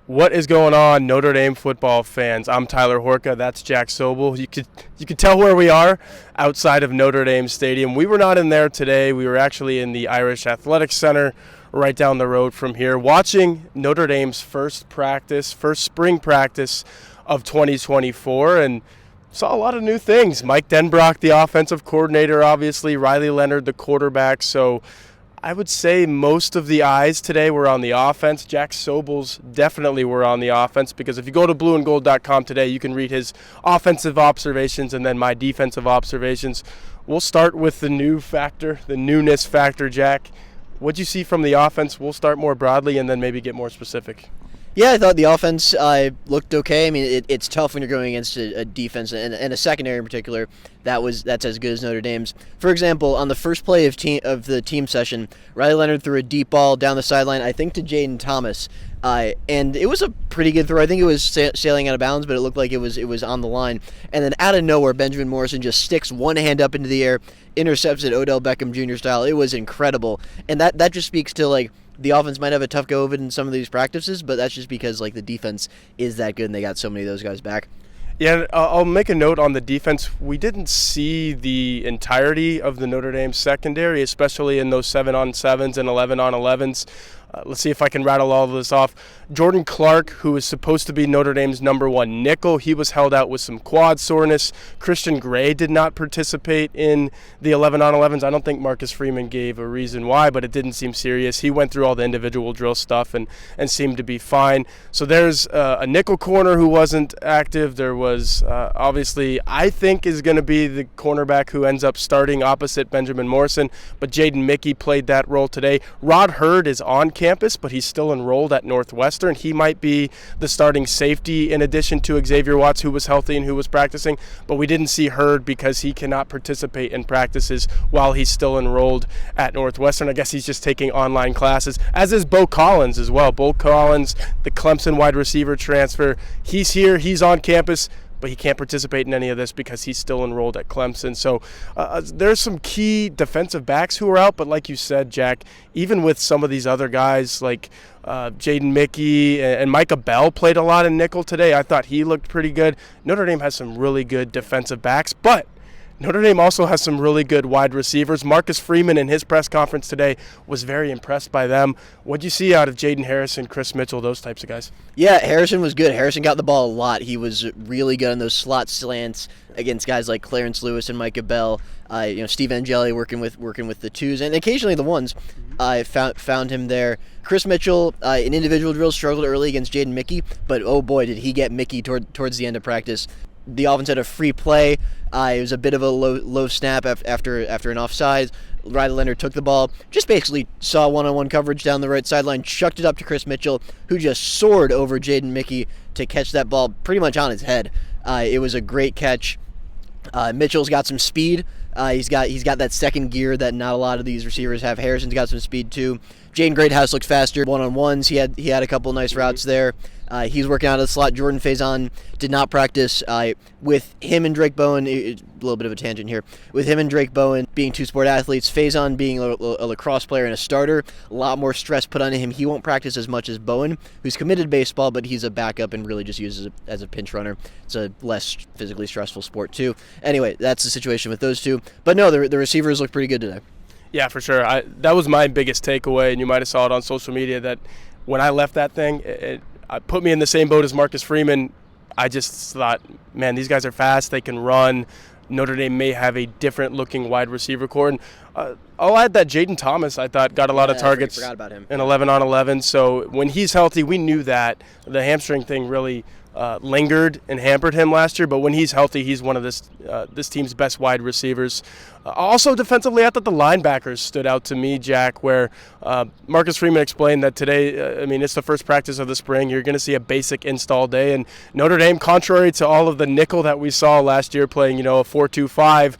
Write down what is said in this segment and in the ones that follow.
What is going on, Notre Dame football fans? I'm Tyler Horka. That's Jack Sobel. You could tell where we are outside of Notre Dame Stadium. We were not in there today. We were actually in the Irish Athletic Center right down the road from here, watching Notre Dame's first spring practice of 2024, and saw a lot of new things. Mike Denbrock, the offensive coordinator, obviously. Riley Leonard, the quarterback. So I would say most of the eyes today were on the offense. Jack Sobel's definitely were on the offense, because if you go to blueandgold.com today, you can read his offensive observations and then my defensive observations. We'll start with the newness factor, Jack. What'd you see from the offense? We'll start more broadly and then maybe get more specific. Yeah, I thought the offense looked okay. I mean, it's tough when you're going against a defense and a secondary in particular that's as good as Notre Dame's. For example, on the first play of the team session, Riley Leonard threw a deep ball down the sideline, I think to Jaden Thomas, and it was a pretty good throw. I think it was sailing out of bounds, but it looked like it was on the line. And then out of nowhere, Benjamin Morrison just sticks one hand up into the air, intercepts it Odell Beckham Jr. style. It was incredible, and that just speaks to like, the offense might have a tough go of it in some of these practices, but that's just because like the defense is that good and they got so many of those guys back. Yeah, I'll make a note on the defense. We didn't see the entirety of the Notre Dame secondary, especially in those 7-on-7s and 11-on-11s. Let's see if I can rattle all of this off. Jordan Clark, who is supposed to be Notre Dame's number one nickel, he was held out with some quad soreness. Christian Gray did not participate in the 11-on-11s. I don't think Marcus Freeman gave a reason why, but it didn't seem serious. He went through all the individual drill stuff and seemed to be fine. So there's a nickel corner who wasn't active. There was obviously, I think, is going to be the cornerback who ends up starting opposite Benjamin Morrison, but Jaden Mickey played that role today. Rod Hurd is on campus, but he's still enrolled at Northwestern. He might be the starting safety in addition to Xavier Watts, who was healthy and who was practicing, but we didn't see Hurd because he cannot participate in practices while he's still enrolled at Northwestern. I guess he's just taking online classes, as is Bo Collins as well. Bo Collins, the Clemson wide receiver transfer, he's here, he's on campus, but he can't participate in any of this because he's still enrolled at Clemson. So there's some key defensive backs who are out, but like you said, Jack, even with some of these other guys like Jaden Mickey and Micah Bell played a lot in nickel today. I thought he looked pretty good. Notre Dame has some really good defensive backs, but Notre Dame also has some really good wide receivers. Marcus Freeman in his press conference today was very impressed by them. What'd you see out of Jaden Harrison, Chris Mitchell, those types of guys? Yeah, Harrison was good. Harrison got the ball a lot. He was really good on those slot slants against guys like Clarence Lewis and Micah Bell. Steve Angeli working with the twos and occasionally the ones. Found him there. Chris Mitchell in individual drills struggled early against Jaden Mickey, but oh boy, did he get Mickey towards the end of practice. The offense had a free play. It was a bit of a low snap after an offside. Riley Leonard took the ball, just basically saw one-on-one coverage down the right sideline, chucked it up to Chris Mitchell, who just soared over Jaden Mickey to catch that ball pretty much on his head. It was a great catch. Mitchell's got some speed. He's got that second gear that not a lot of these receivers have. Harrison's got some speed too. Jaden Greathouse looks faster one-on-ones. He had a couple nice routes there. He's working out of the slot. Jordan Faison did not practice. With him and Drake Bowen, a little bit of a tangent here. With him and Drake Bowen being two sport athletes, Faison being a lacrosse player and a starter, a lot more stress put on him. He won't practice as much as Bowen, who's committed to baseball, but he's a backup and really just uses it as a pinch runner. It's a less physically stressful sport too. Anyway, that's the situation with those two. But no, the receivers look pretty good today. Yeah, for sure. That was my biggest takeaway, and you might have saw it on social media, that when I left that thing, it put me in the same boat as Marcus Freeman. I just thought, man, these guys are fast. They can run. Notre Dame may have a different-looking wide receiver core. And I'll add that Jaden Thomas, I thought, got a lot of targets forgot about him. in 11-on-11. So when he's healthy, we knew that. The hamstring thing really lingered and hampered him last year, but when he's healthy, he's one of this team's best wide receivers. Also defensively, I thought the linebackers stood out to me, Jack, where Marcus Freeman explained that today, it's the first practice of the spring. You're going to see a basic install day, and Notre Dame, contrary to all of the nickel that we saw last year playing, a 4-2-5,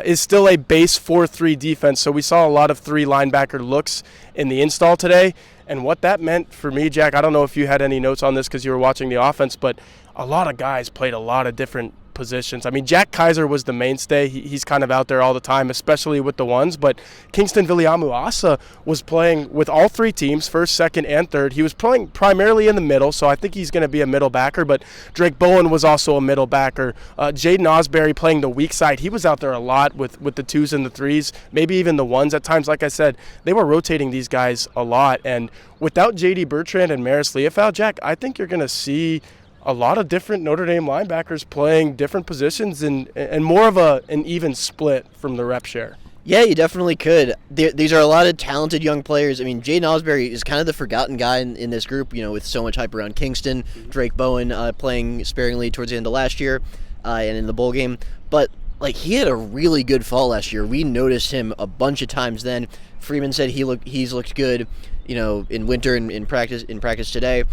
is still a base 4-3 defense. So we saw a lot of three linebacker looks in the install today. And what that meant for me, Jack, I don't know if you had any notes on this because you were watching the offense, but a lot of guys played a lot of different positions. I mean, Jack Kaiser was the mainstay. He's kind of out there all the time, especially with the ones. But Kingston Viliamu-Asa was playing with all three teams, first, second, and third. He was playing primarily in the middle, so I think he's going to be a middle backer. But Drake Bowen was also a middle backer. Jaden Osbury playing the weak side. He was out there a lot with the twos and the threes, maybe even the ones at times. Like I said, they were rotating these guys a lot. And without J.D. Bertrand and Maris Leofow, Jack, I think you're going to see a lot of different Notre Dame linebackers playing different positions and more of an even split from the rep share. Yeah, you definitely could. These are a lot of talented young players. I mean, Jaden Osbury is kind of the forgotten guy in this group, with so much hype around Kingston. Drake Bowen playing sparingly towards the end of last year and in the bowl game. But, he had a really good fall last year. We noticed him a bunch of times then. Freeman said he's looked good, in winter and in practice today.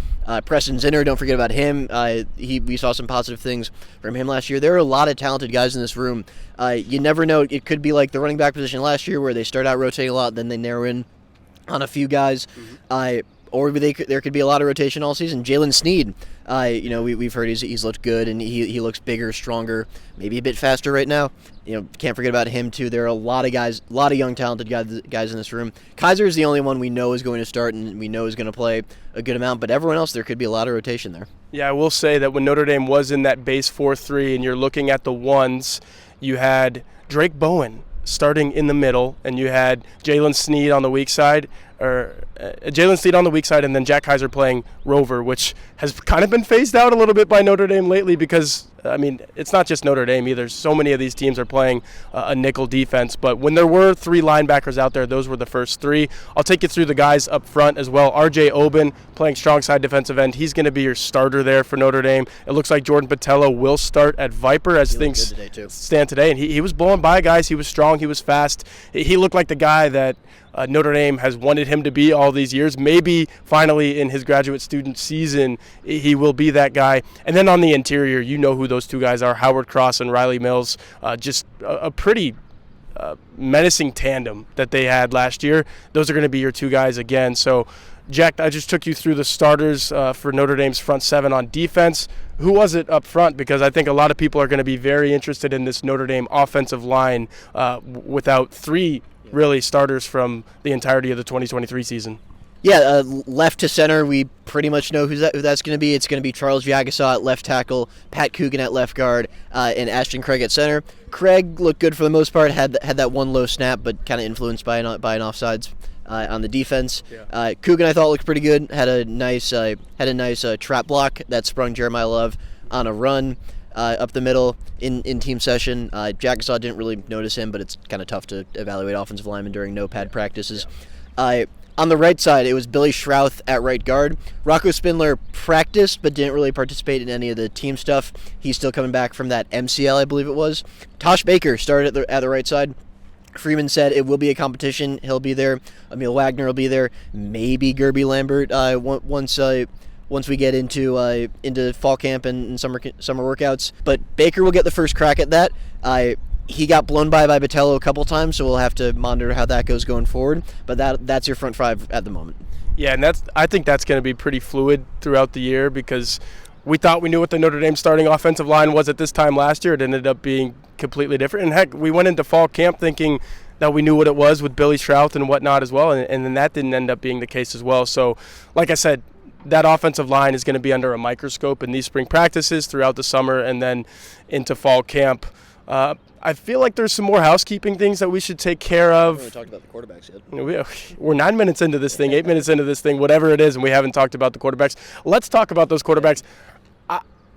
Preston Zinner, don't forget about him. We saw some positive things from him last year. There are a lot of talented guys in this room. You never know. It could be like the running back position last year where they start out rotating a lot, then they narrow in on a few guys. Or there could be a lot of rotation all season. Jalen Sneed, we've heard he's looked good and he looks bigger, stronger, maybe a bit faster right now. Can't forget about him too. There are a lot of guys, a lot of young, talented guys in this room. Kaiser is the only one we know is going to start and we know is going to play a good amount, but everyone else, there could be a lot of rotation there. Yeah, I will say that when Notre Dame was in that base 4-3 and you're looking at the ones, you had Drake Bowen starting in the middle, and you had Jalen Sneed on the weak side, and then Jack Kaiser playing rover, which has kind of been phased out a little bit by Notre Dame lately because, it's not just Notre Dame either. So many of these teams are playing a nickel defense. But when there were three linebackers out there, those were the first three. I'll take you through the guys up front as well. R.J. Oben playing strong side defensive end. He's going to be your starter there for Notre Dame. It looks like Jordan Patello will start at Viper as things stand today. And he was blowing by guys. He was strong. He was fast. He looked like the guy that Notre Dame has wanted him to be all these years. Maybe finally in his graduate student season, he will be that guy. And then on the interior, you know who those two guys are, Howard Cross and Riley Mills. Just a pretty menacing tandem that they had last year. Those are going to be your two guys again. So, Jack, I just took you through the starters for Notre Dame's front seven on defense. Who was it up front? Because I think a lot of people are going to be very interested in this Notre Dame offensive line without three really starters from the entirety of the 2023 season. Yeah, left to center, we pretty much know who that's going to be. It's going to be Charles Jagasaw at left tackle, Pat Coogan at left guard, and Ashton Craig at center. Craig looked good for the most part, had that one low snap, but kind of influenced by an offsides on the defense. Yeah. Coogan, I thought, looked pretty good. Had a nice trap block that sprung Jeremiah Love on a run up the middle in team session. Jagasaw didn't really notice him, but it's kind of tough to evaluate offensive linemen during no-pad practices. On the right side, it was Billy Schrouth at right guard. Rocco Spindler practiced but didn't really participate in any of the team stuff. He's still coming back from that MCL, I believe it was. Tosh Baker started at the right side. Freeman said it will be a competition. He'll be there. Emil Wagner will be there. Maybe Gerby Lambert once we get into fall camp and summer workouts. But Baker will get the first crack at that. He got blown by Patello a couple times, so we'll have to monitor how that goes going forward. But that's your front five at the moment. Yeah, and I think that's going to be pretty fluid throughout the year because we thought we knew what the Notre Dame starting offensive line was at this time last year. It ended up being completely different. And heck, we went into fall camp thinking that we knew what it was with Billy Schrouth and whatnot as well, and then that didn't end up being the case as well. So, like I said, that offensive line is going to be under a microscope in these spring practices throughout the summer and then into fall camp. I feel like there's some more housekeeping things that we should take care of. We haven't talked about the quarterbacks yet. We're 9 minutes into this thing, 8 minutes into this thing, whatever it is, and we haven't talked about the quarterbacks. Let's talk about those quarterbacks.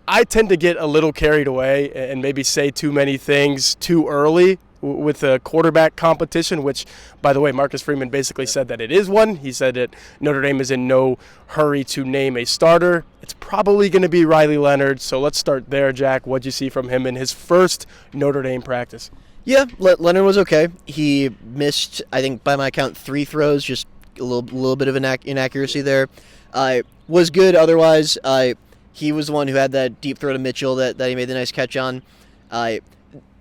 I tend to get a little carried away and maybe say too many things too early with a quarterback competition, which, by the way, Marcus Freeman basically said that it is one. He said that Notre Dame is in no hurry to name a starter. It's probably going to be Riley Leonard. So let's start there, Jack. What'd you see from him in his first Notre Dame practice? Yeah, Leonard was okay. He missed, I think, by my count, 3 throws, just a little bit of an inaccuracy there. Was good otherwise. He was the one who had that deep throw to Mitchell that he made the nice catch on.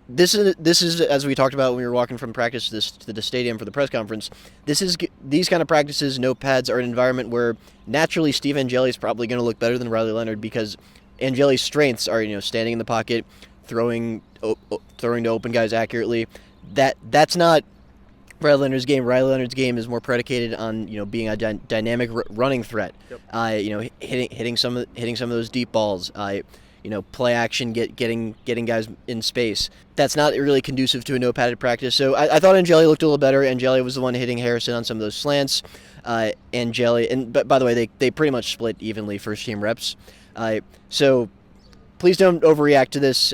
This is as we talked about when we were walking from practice to the stadium for the press conference. These kind of practices, no pads, are an environment where naturally Steve Angeli is probably going to look better than Riley Leonard because Angeli's strengths are standing in the pocket, throwing to open guys accurately. That's not Riley Leonard's game. Riley Leonard's game is more predicated on being a dynamic running threat. Yep. Hitting some of those deep balls. Play action, getting guys in space. That's not really conducive to a no padded practice. So I thought Angeli looked a little better. Angeli was the one hitting Harrison on some of those slants. But by the way, they pretty much split evenly first team reps. So please don't overreact to this.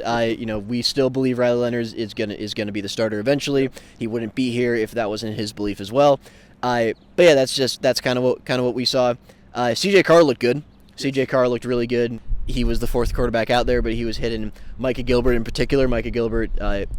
We still believe Riley Leonard is gonna be the starter eventually. He wouldn't be here if that wasn't his belief as well. But yeah, that's kind of what we saw. CJ Carr looked good. CJ Carr looked really good. He was the fourth quarterback out there, but he was hitting Micah Gilbert in particular. Micah Gilbert,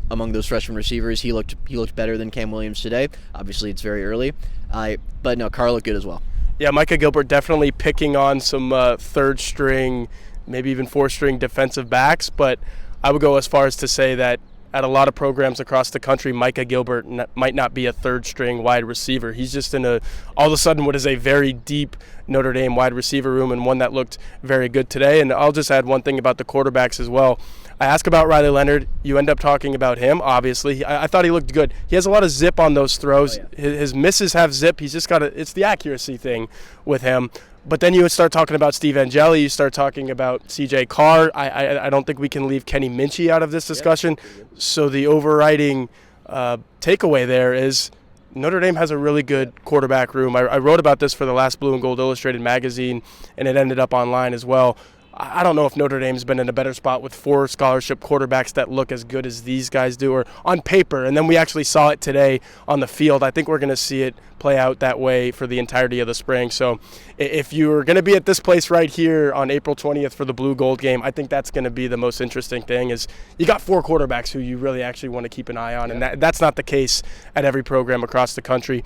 among those freshman receivers, he looked better than Cam Williams today. Obviously, it's very early, but no, Carr looked good as well. Yeah, Micah Gilbert definitely picking on some third string, maybe even fourth string defensive backs, but I would go as far as to say that at a lot of programs across the country, Micah Gilbert might not be a third string wide receiver. He's just in all of a sudden what is a very deep Notre Dame wide receiver room, and one that looked very good today. And I'll just add one thing about the quarterbacks as well. I ask about Riley Leonard. You end up talking about him, obviously. I thought he looked good. He has a lot of zip on those throws. Oh, yeah. His misses have zip. He's just got it's the accuracy thing with him. But then you would start talking about Steve Angeli. You start talking about CJ Carr. I don't think we can leave Kenny Minchie out of this discussion. Yeah. So the overriding takeaway there is Notre Dame has a really good quarterback room. I wrote about this for the last Blue and Gold Illustrated magazine, and it ended up online as well. I don't know if Notre Dame's been in a better spot with 4 scholarship quarterbacks that look as good as these guys do, or on paper, and then we actually saw it today on the field. I think we're going to see it play out that way for the entirety of the spring. So if you're going to be at this place right here on April 20th for the Blue Gold game, I think that's going to be the most interesting thing is you got 4 quarterbacks who you really actually want to keep an eye on, and that's not the case at every program across the country.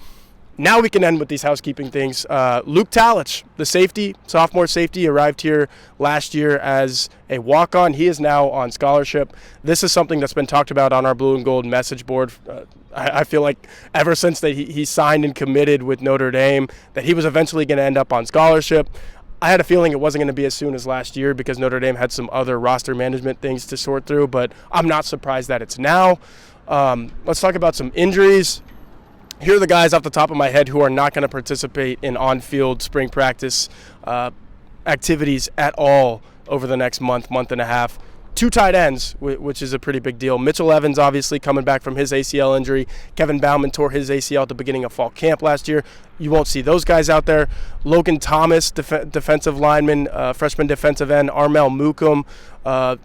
Now we can end with these housekeeping things. Luke Talich, the safety, sophomore safety, arrived here last year as a walk-on. He is now on scholarship. This is something that's been talked about on our Blue and Gold message board. I feel like ever since that he signed and committed with Notre Dame, that he was eventually going to end up on scholarship. I had a feeling it wasn't going to be as soon as last year because Notre Dame had some other roster management things to sort through, but I'm not surprised that it's now. Let's talk about some injuries. Here are the guys off the top of my head who are not going to participate in on-field spring practice activities at all over the next month and a half. 2 tight ends, which is a pretty big deal. Mitchell Evans, obviously, coming back from his ACL injury. Kevin Bauman tore his ACL at the beginning of fall camp last year. You won't see those guys out there. Logan Thomas, defensive lineman, freshman defensive end. Armel Mukum,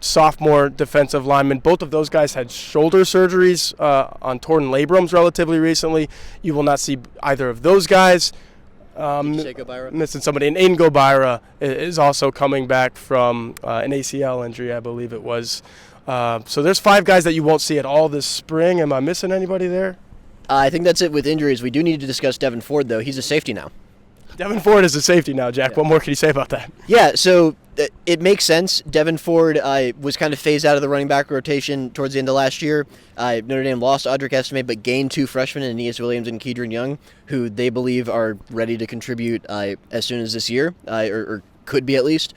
sophomore defensive lineman. Both of those guys had shoulder surgeries on torn labrums relatively recently. You will not see either of those guys. Missing somebody. And Aiden Gobira is also coming back from an ACL injury, I believe it was. So there's 5 guys that you won't see at all this spring. Am I missing anybody there? I think that's it with injuries. We do need to discuss Devin Ford, though. He's a safety now. Devin Ford is a safety now, Jack. Yeah. What more can you say about that? Yeah, so it makes sense. Devin Ford was kind of phased out of the running back rotation towards the end of last year. Notre Dame lost Audric Estime, but gained 2 freshmen, Aeneas Williams and Kedron Young, who they believe are ready to contribute as soon as this year, or could be at least.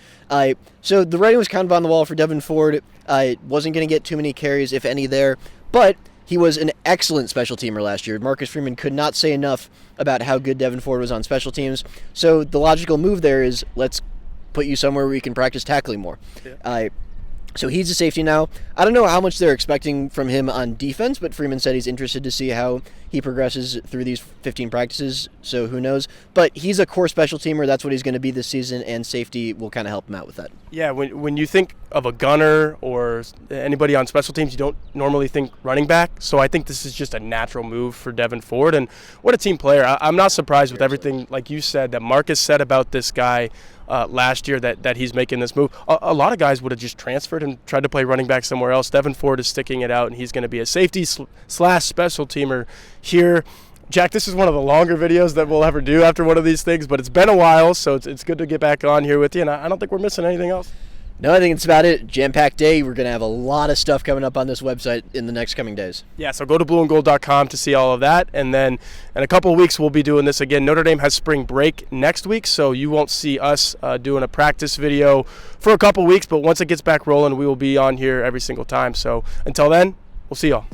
So the writing was kind of on the wall for Devin Ford. Wasn't going to get too many carries, if any, there, but he was an excellent special teamer last year. Marcus Freeman could not say enough about how good Devin Ford was on special teams. So the logical move there is let's put you somewhere where you can practice tackling more. Yeah. So he's a safety now. I don't know how much they're expecting from him on defense, but Freeman said he's interested to see how he progresses through these 15 practices, so who knows. But he's a core special teamer. That's what he's going to be this season, and safety will kind of help him out with that. Yeah, when you think of a gunner or anybody on special teams, you don't normally think running back. So I think this is just a natural move for Devin Ford. And what a team player. I'm not surprised with everything, like you said, that Marcus said about this guy last year that he's making this move. A lot of guys would have just transferred and tried to play running back somewhere else. Devin Ford is sticking it out, and he's going to be a safety / special teamer here. Jack, this is one of the longer videos that we'll ever do after one of these things, but it's been a while, so it's good to get back on here with you, and I don't think we're missing anything else. No, I think it's about it. Jam-packed day. We're going to have a lot of stuff coming up on this website in the next coming days. Yeah, so go to blueandgold.com to see all of that. And then in a couple of weeks, we'll be doing this again. Notre Dame has spring break next week, so you won't see us doing a practice video for a couple of weeks. But once it gets back rolling, we will be on here every single time. So until then, we'll see y'all.